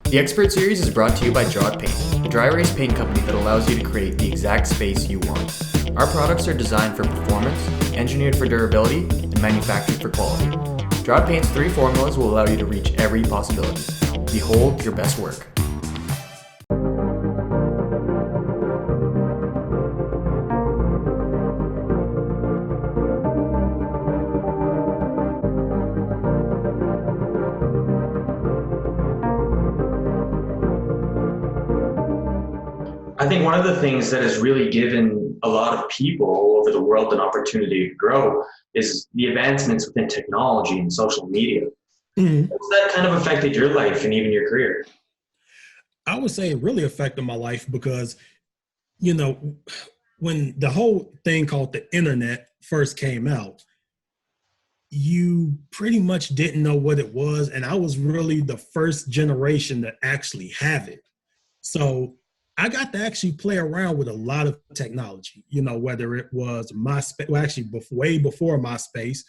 The Expert Series is brought to you by Draw It Paint, a dry erase paint company that allows you to create the exact space you want. Our products are designed for performance, engineered for durability, and manufactured for quality. Draw It Paint's 3 formulas will allow you to reach every possibility. Behold your best work. I think one of the things that has really given a lot of people all over the world an opportunity to grow is the advancements within technology and social media. Mhm. How's that kind of affected your life and even your career? I would say it really affected my life because, when the whole thing called the internet first came out, you pretty much didn't know what it was. And I was really the first generation to actually have it. So I got to actually play around with a lot of technology, whether it was MySpace, well, actually way before MySpace,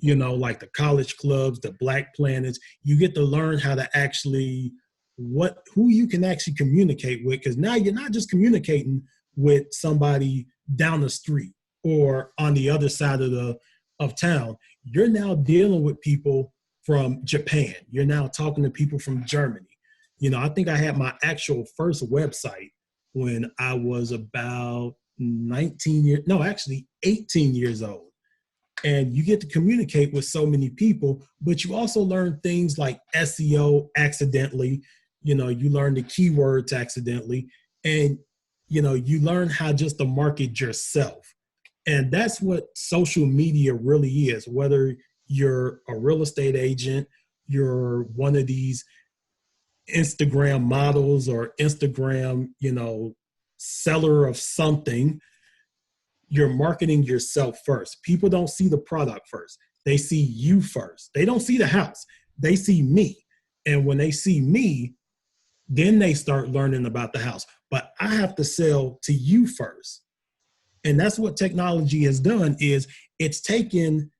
like the college clubs, the Black Planets. You get to learn how to actually who you can actually communicate with, because now you're not just communicating with somebody down the street or on the other side of town. You're now dealing with people from Japan. You're now talking to people from Germany. I think I had my actual first website when I was about 18 years old. And you get to communicate with so many people, but you also learn things like SEO accidentally. You learn the keywords accidentally, and, you learn how just to market yourself. And that's what social media really is, whether you're a real estate agent, you're one of these Instagram models or Instagram, seller of something. You're marketing yourself first. People don't see the product first. They see you first. They don't see the house. They see me. And when they see me, then they start learning about the house. But I have to sell to you first. And that's what technology has done is it's taken,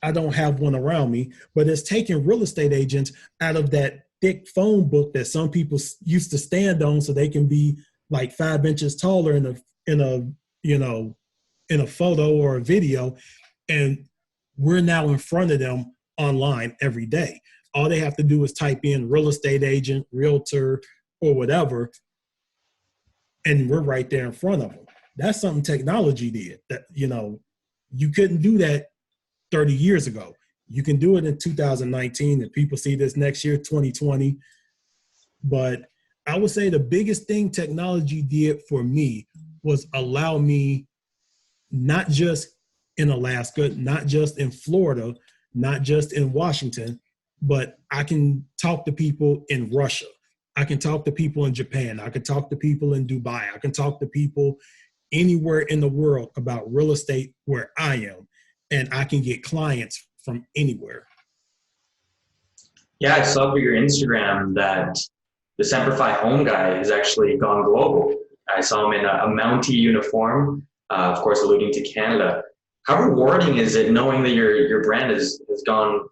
I don't have one around me, but it's taken real estate agents out of that thick phone book that some people used to stand on so they can be like 5 inches taller in a photo or a video. And we're now in front of them online every day. All they have to do is type in real estate agent, realtor, or whatever, and we're right there in front of them. That's something technology did that, you couldn't do that 30 years ago. You can do it in 2019, and people see this next year, 2020. But I would say the biggest thing technology did for me was allow me, not just in Alaska, not just in Florida, not just in Washington, but I can talk to people in Russia. I can talk to people in Japan. I can talk to people in Dubai. I can talk to people anywhere in the world about real estate where I am. And I can get clients from anywhere. Yeah, I saw through your Instagram that the Semperfi home guy has actually gone global. I saw him in a Mountie uniform, of course, alluding to Canada. How rewarding is it knowing that your brand has gone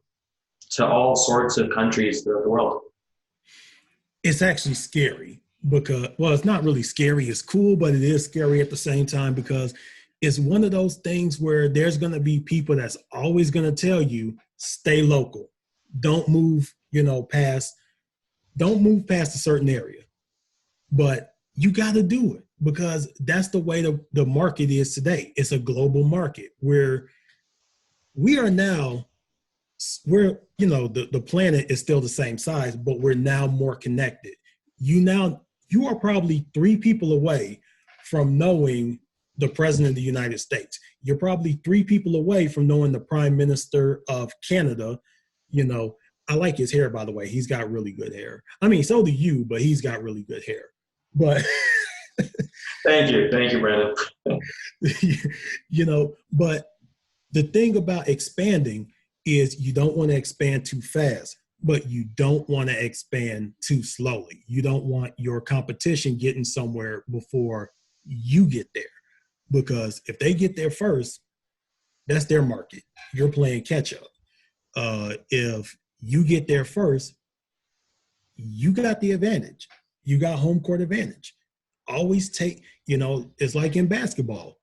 to all sorts of countries throughout the world? It's actually scary because, well, it's not really scary. It's cool, but it is scary at the same time because it's one of those things where there's going to be people that's always going to tell you, stay local. Don't move, don't move past a certain area. But you got to do it because that's the way the market is today. It's a global market where we are now, the planet is still the same size, but we're now more connected. You are probably 3 people away from knowing the president of the United States. You're probably 3 people away from knowing the prime minister of Canada. I like his hair, by the way. He's got really good hair. I mean, so do you, but he's got really good hair. But Thank you, Brandan. But the thing about expanding is you don't want to expand too fast, but you don't want to expand too slowly. You don't want your competition getting somewhere before you get there. Because if they get there first, that's their market. You're playing catch up. If you get there first, you got the advantage. You got home court advantage. Always take, it's like in basketball,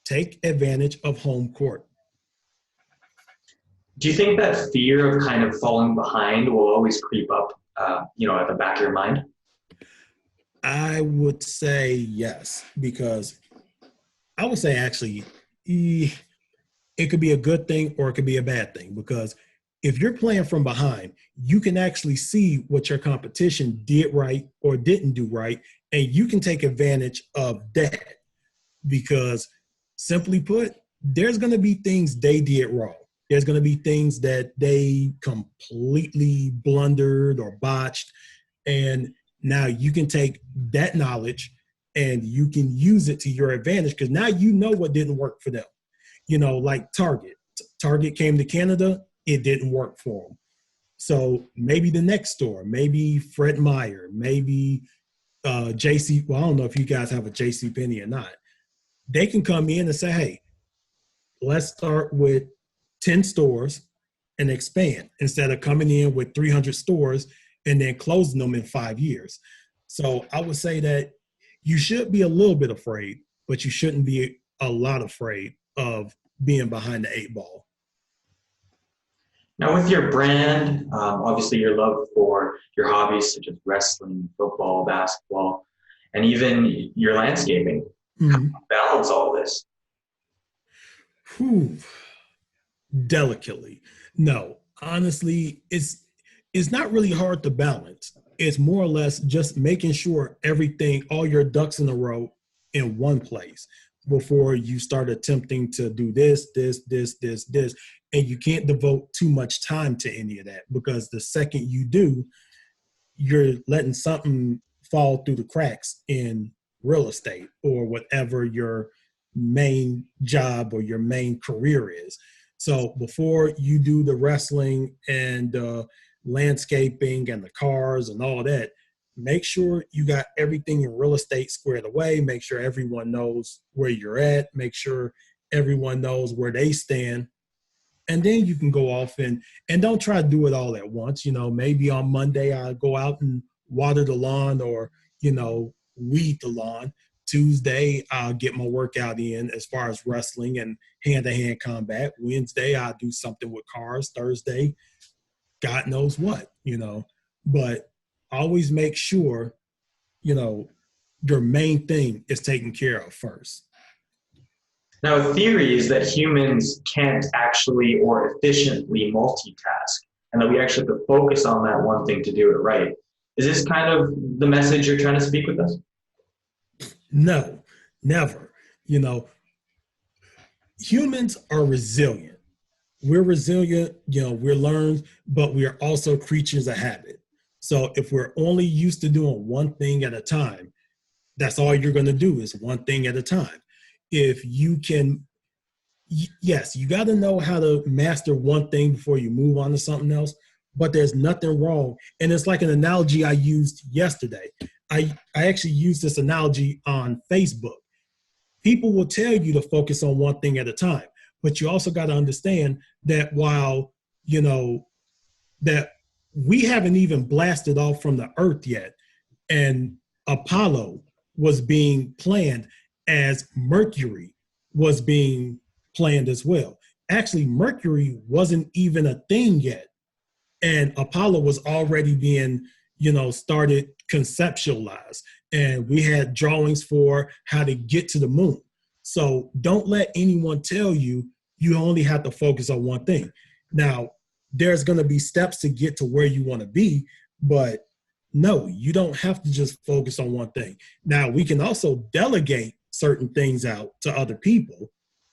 take advantage of home court. Do you think that fear of kind of falling behind will always creep up, at the back of your mind? I would say yes, because I would say actually it could be a good thing or it could be a bad thing, because if you're playing from behind, you can actually see what your competition did right or didn't do right, and you can take advantage of that, because simply put, there's going to be things they did wrong. There's going to be things that they completely blundered or botched, and now you can take that knowledge and you can use it to your advantage, because now you know what didn't work for them. Like Target. Target came to Canada, it didn't work for them. So maybe the next store, maybe Fred Meyer, maybe JC. Well, I don't know if you guys have a JC Penney or not. They can come in and say, hey, let's start with 10 stores and expand, instead of coming in with 300 stores and then closing them in 5 years. So I would say that you should be a little bit afraid, but you shouldn't be a lot afraid of being behind the 8 ball. Now, with your brand, obviously your love for your hobbies such as wrestling, football, basketball, and even your landscaping, how do you balance all this? Delicately. No, honestly, it's not really hard to balance. It's more or less just making sure everything, all your ducks in a row in one place before you start attempting to do this. And you can't devote too much time to any of that, because the second you do, you're letting something fall through the cracks in real estate or whatever your main job or your main career is. So before you do the wrestling and landscaping and the cars and all that, make sure you got everything in real estate squared away. Make sure everyone knows where you're at. Make sure everyone knows where they stand. And then you can go off and don't try to do it all at once. Maybe on Monday I'll go out and water the lawn or, weed the lawn. Tuesday, I'll get my workout in as far as wrestling and hand-to-hand combat. Wednesday, I'll do something with cars. Thursday, God knows what, But always make sure, your main thing is taken care of first. Now, the theory is that humans can't actually or efficiently multitask, and that we actually have to focus on that one thing to do it right. Is this kind of the message you're trying to speak with us? No, never. Humans are resilient. We're resilient, we're learned, but we are also creatures of habit. So if we're only used to doing one thing at a time, that's all you're going to do is one thing at a time. If you can, yes, you got to know how to master one thing before you move on to something else, but there's nothing wrong. And it's like an analogy I used yesterday. I actually used this analogy on Facebook. People will tell you to focus on one thing at a time, but you also got to understand that while, that we haven't even blasted off from the earth yet, and Apollo was being planned as Mercury was being planned as well. Actually, Mercury wasn't even a thing yet, and Apollo was already being, started conceptualized, and we had drawings for how to get to the moon. So don't let anyone tell you you only have to focus on one thing. Now, there's going to be steps to get to where you want to be, but no, you don't have to just focus on one thing. Now, we can also delegate certain things out to other people.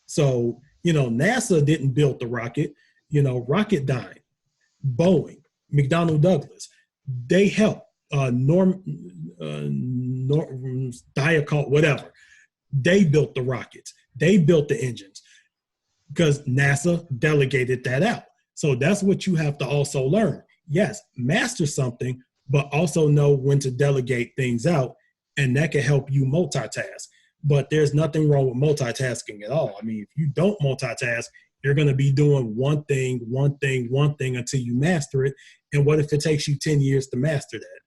So, NASA didn't build the rocket, Rocketdyne, Boeing, McDonnell Douglas, they helped, Diacult, whatever. They built the rockets. They built the engines because NASA delegated that out. So that's what you have to also learn. Yes, master something, but also know when to delegate things out, and that can help you multitask. But there's nothing wrong with multitasking at all. I mean, if you don't multitask, you're going to be doing one thing until you master it. And what if it takes you 10 years to master that?